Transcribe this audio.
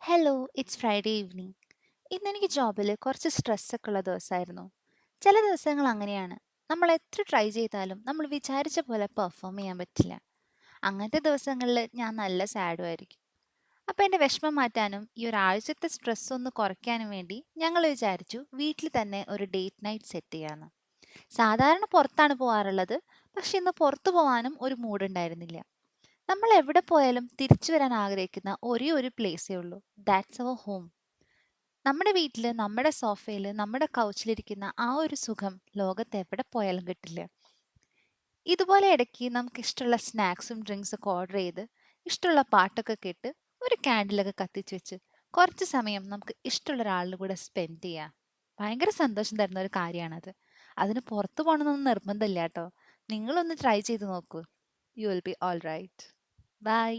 Hello, it's Friday evening. ഇന്നെനിക്ക് ജോബിൽ കുറച്ച് സ്ട്രെസ്സൊക്കെ ഉള്ള ദിവസമായിരുന്നു. ചില ദിവസങ്ങൾ അങ്ങനെയാണ്. നമ്മൾ എത്ര ട്രൈ ചെയ്താലും നമ്മൾ വിചാരിച്ച പോലെ പെർഫോം ചെയ്യാൻ പറ്റില്ല. അങ്ങനത്തെ ദിവസങ്ങളിൽ ഞാൻ നല്ല സാഡും ആയിരിക്കും. അപ്പോൾ എൻ്റെ വിഷമം മാറ്റാനും ഈ ഒരാഴ്ചത്തെ സ്ട്രെസ് ഒന്ന് കുറയ്ക്കാനും വേണ്ടി ഞങ്ങൾ വിചാരിച്ചു വീട്ടിൽ തന്നെ ഒരു ഡേറ്റ് നൈറ്റ് സെറ്റ് ചെയ്യാമെന്ന്. സാധാരണ പുറത്താണ് പോകാറുള്ളത്, പക്ഷെ ഇന്ന് പുറത്തു പോകാനും ഒരു മൂഡ് ഉണ്ടായിരുന്നില്ല. നമ്മൾ എവിടെ പോയാലും തിരിച്ചു വരാൻ ആഗ്രഹിക്കുന്ന ഒരേ ഒരു പ്ലേസേ ഉള്ളൂ. That's our home. നമ്മുടെ വീട്ടിൽ നമ്മുടെ സോഫയിൽ നമ്മുടെ കൗച്ചിലിരിക്കുന്ന ആ ഒരു സുഖം ലോകത്ത് എവിടെ പോയാലും കിട്ടില്ല. ഇതുപോലെ ഇടയ്ക്ക് നമുക്ക് ഇഷ്ടമുള്ള സ്നാക്സും ഡ്രിങ്ക്സ് ഒക്കെ ഓർഡർ ചെയ്ത് ഇഷ്ടമുള്ള പാട്ടൊക്കെ കേട്ട് ഒരു ക്യാൻഡിലൊക്കെ കത്തിച്ച് വെച്ച് കുറച്ച് സമയം നമുക്ക് ഇഷ്ടമുള്ള ഒരാളുടെ കൂടെ സ്പെൻഡ് ചെയ്യാം. ഭയങ്കര സന്തോഷം തരുന്ന ഒരു കാര്യമാണത്. അതിന് പുറത്തു പോകണമെന്നൊന്നും നിർബന്ധമില്ല കേട്ടോ. നിങ്ങളൊന്ന് ട്രൈ ചെയ്ത് നോക്കൂ. You will be all right. By.